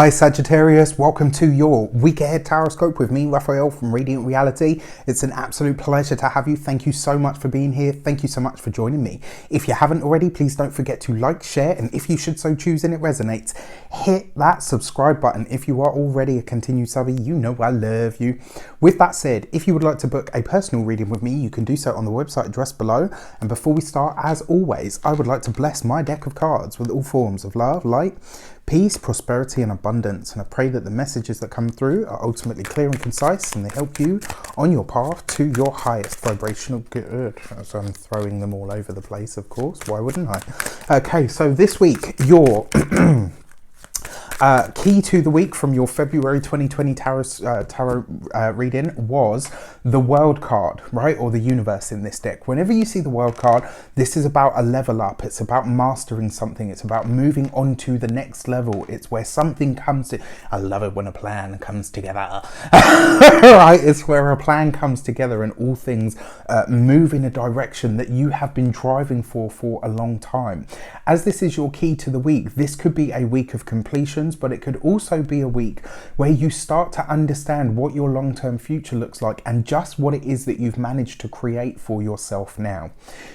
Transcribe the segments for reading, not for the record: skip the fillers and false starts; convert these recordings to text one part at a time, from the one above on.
Hi Sagittarius, welcome to your week ahead tarot with me, Raphael from Reydiant Reality. It's an absolute pleasure to have you. Thank you so much for being here. Thank you so much for joining me. If you haven't already, please don't forget to like, share, and if you should so choose and it resonates, hit that subscribe button. If you are already a continued subby, you know I love you. With that said, if you would like to book a personal reading with me, you can do so on the website address below. And before we start, as always, I would like to bless my deck of cards with all forms of love, light, peace, prosperity and abundance, and I pray that the messages that come through are ultimately clear and concise and they help you on your path to your highest vibrational good. As I'm throwing them all over the place, of course, why wouldn't I? Okay, so this week your key to the week from your February 2020 tarot reading was the World card, right? Or the universe in this deck. Whenever you see the World card, this is about a level up. It's about mastering something. It's about moving on to the next level. It's where something comes to... I love it when a plan comes together. Right? It's where a plan comes together and all things move in a direction that you have been driving for a long time. As this is your key to the week, this could be a week of completions, but it could also be a week where you start to understand what your long-term future looks like and just what it is that you've managed to create for yourself now.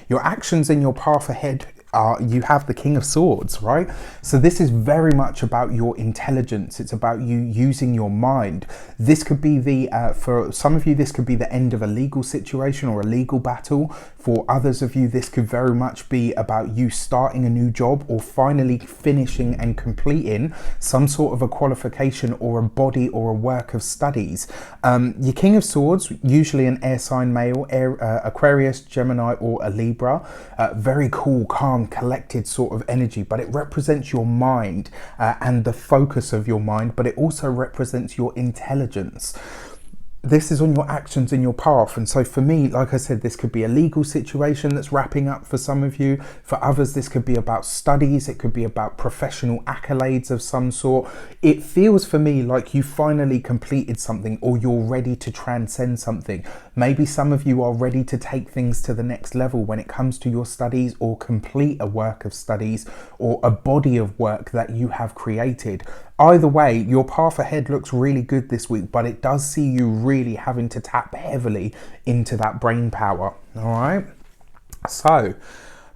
Your actions and your path ahead are, you have the King of Swords, right? So this is very much about your intelligence. It's about you using your mind. This could be the, for some of you, this could be the end of a legal situation or a legal battle. For others of you, this could very much be about you starting a new job or finally finishing and completing some sort of a qualification or a body or a work of studies. Your King of Swords, usually an air sign male, Aquarius, Gemini or a Libra. Very cool, calm, collected sort of energy, but it represents your mind and the focus of your mind, but it also represents your intelligence. This is on your actions in your path. And so for me, like I said, this could be a legal situation that's wrapping up for some of you. For others, this could be about studies. It could be about professional accolades of some sort. It feels for me like you finally completed something or you're ready to transcend something. Maybe some of you are ready to take things to the next level when it comes to your studies or complete a work of studies or a body of work that you have created. Either way, your path ahead looks really good this week, but it does see you really having to tap heavily into that brain power. All right. So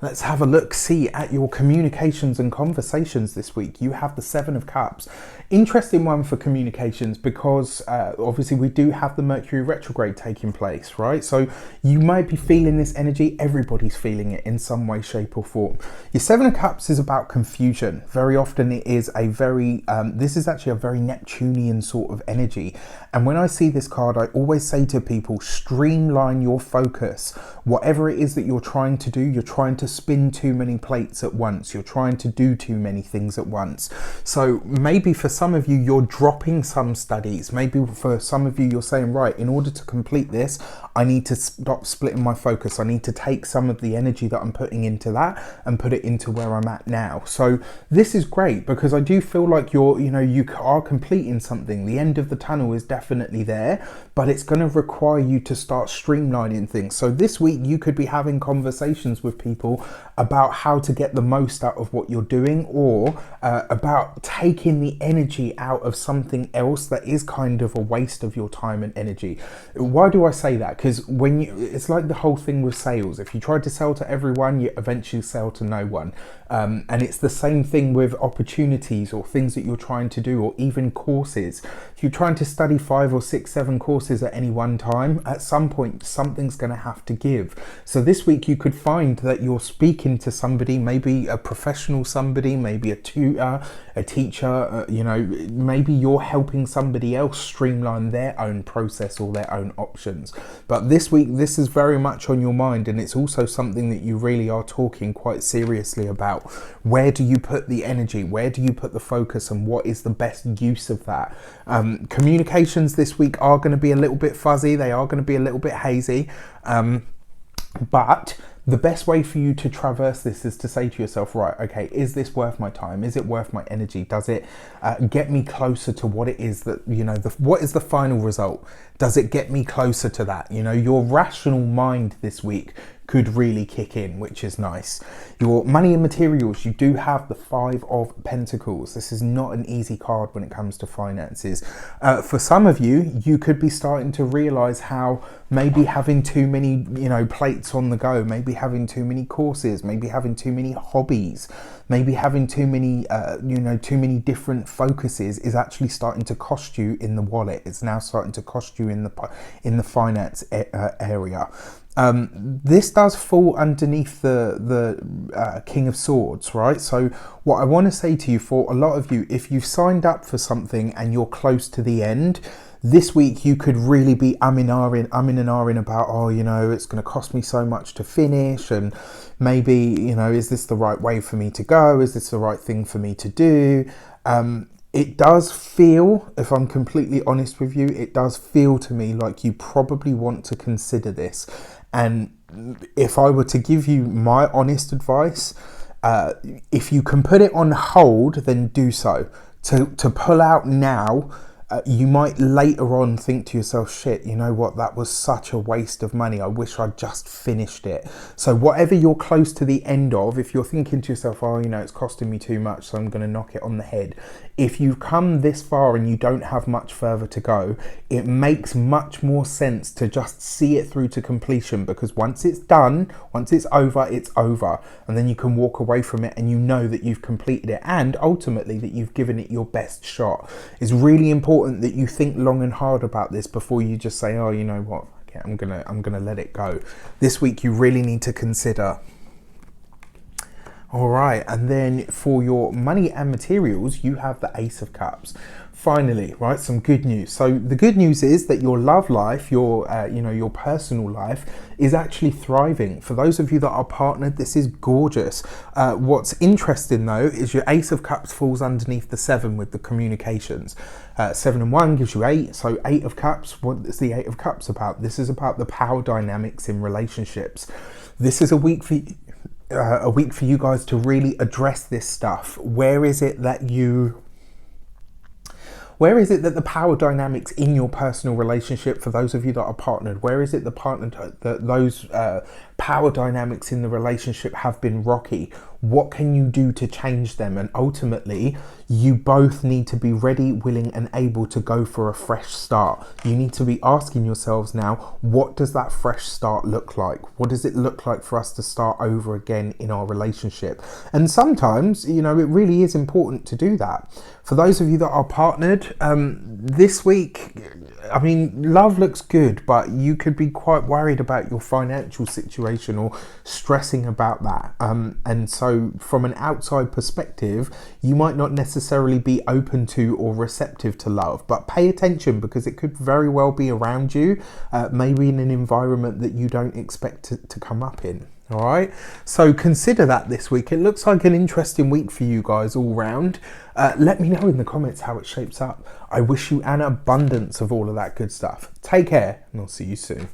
let's have a look, see at your communications and conversations this week. You have the Seven of Cups. Interesting one for communications because obviously we do have the Mercury retrograde taking place, right? So you might be feeling this energy. Everybody's feeling it in some way, shape or form. Your Seven of Cups is about confusion. Very often it is a very, this is actually a very Neptunian sort of energy. And when I see this card, I always say to people, streamline your focus. Whatever it is that you're trying to do, you're trying to spin too many plates at once. You're trying to do too many things at once. So maybe for some of you, you're dropping some studies. Maybe for some of you, you're saying, right, in order to complete this, I need to stop splitting my focus. I need to take some of the energy that I'm putting into that and put it into where I'm at now. So this is great because I do feel like you are completing something. The end of the tunnel is definitely there, but it's going to require you to start streamlining things. So this week you could be having conversations with people about how to get the most out of what you're doing, or about taking the energy out of something else that is kind of a waste of your time and energy. Why do I say that? Because when it's like the whole thing with sales. If you try to sell to everyone, you eventually sell to no one. And it's the same thing with opportunities or things that you're trying to do, or even courses. If you're trying to study 5 or 6, 7 courses at any one time, at some point something's going to have to give. So this week you could find that you're speaking to somebody, maybe a professional somebody, maybe a tutor, a teacher, maybe you're helping somebody else streamline their own process or their own options. But this week this is very much on your mind, and it's also something that you really are talking quite seriously about. Where do you put the energy? Where do you put the focus, and what is the best use of that? Communications this week are going to be a little bit fuzzy. They are going to be a little bit hazy. But the best way for you to traverse this is to say to yourself, right, okay, is this worth my time? Is it worth my energy? Does it get me closer to what it is that, what is the final result? Does it get me closer to that? Your rational mind this week could really kick in, which is nice. Your money and materials, you do have the Five of Pentacles. This is not an easy card when it comes to finances. For some of you, you could be starting to realize how maybe having too many, plates on the go, maybe having too many courses, maybe having too many hobbies, maybe having too many, too many different focuses is actually starting to cost you in the wallet. It's now starting to cost you in the finance area. This does fall underneath the King of Swords, right? So what I want to say to you, for a lot of you, if you've signed up for something and you're close to the end, this week you could really be umming and ahhing about, oh, it's going to cost me so much to finish, and maybe, is this the right way for me to go? Is this the right thing for me to do? It does feel, if I'm completely honest with you, it does feel to me like you probably want to consider this. And if I were to give you my honest advice, if you can put it on hold, then do so. To pull out now, you might later on think to yourself, shit, you know what, that was such a waste of money. I wish I'd just finished it. So whatever you're close to the end of, if you're thinking to yourself, oh, it's costing me too much, so I'm going to knock it on the head. If you've come this far and you don't have much further to go, it makes much more sense to just see it through to completion, because once it's done, once it's over, and then you can walk away from it and you know that you've completed it, and ultimately that you've given it your best shot. It's really important that you think long and hard about this before you just say, oh, you know what, okay, I'm gonna let it go. This week you really need to consider. All right, and then for your money and materials, you have the Ace of Cups. Finally, right, some good news. So the good news is that your love life, your personal life is actually thriving. For those of you that are partnered, this is gorgeous. What's interesting though is your Ace of Cups falls underneath the 7 with the communications. 7 and 1 gives you 8. So 8 of Cups, what is the 8 of Cups about? This is about the power dynamics in relationships. This is a week for you guys to really address this stuff. Where is it that the power dynamics in your personal relationship, for those of you that are partnered, where is it those power dynamics in the relationship have been rocky? What can you do to change them? And ultimately, you both need to be ready, willing, and able to go for a fresh start. You need to be asking yourselves now, what does that fresh start look like? What does it look like for us to start over again in our relationship? And sometimes, it really is important to do that. For those of you that are partnered, this week, love looks good, but you could be quite worried about your financial situation or stressing about that. And so from an outside perspective, you might not necessarily be open to or receptive to love, but pay attention, because it could very well be around you, maybe in an environment that you don't expect to come up in. All right, so consider that this week. It looks like an interesting week for you guys all round. Let me know in the comments how it shapes up. I wish you an abundance of all of that good stuff. Take care, and I'll see you soon.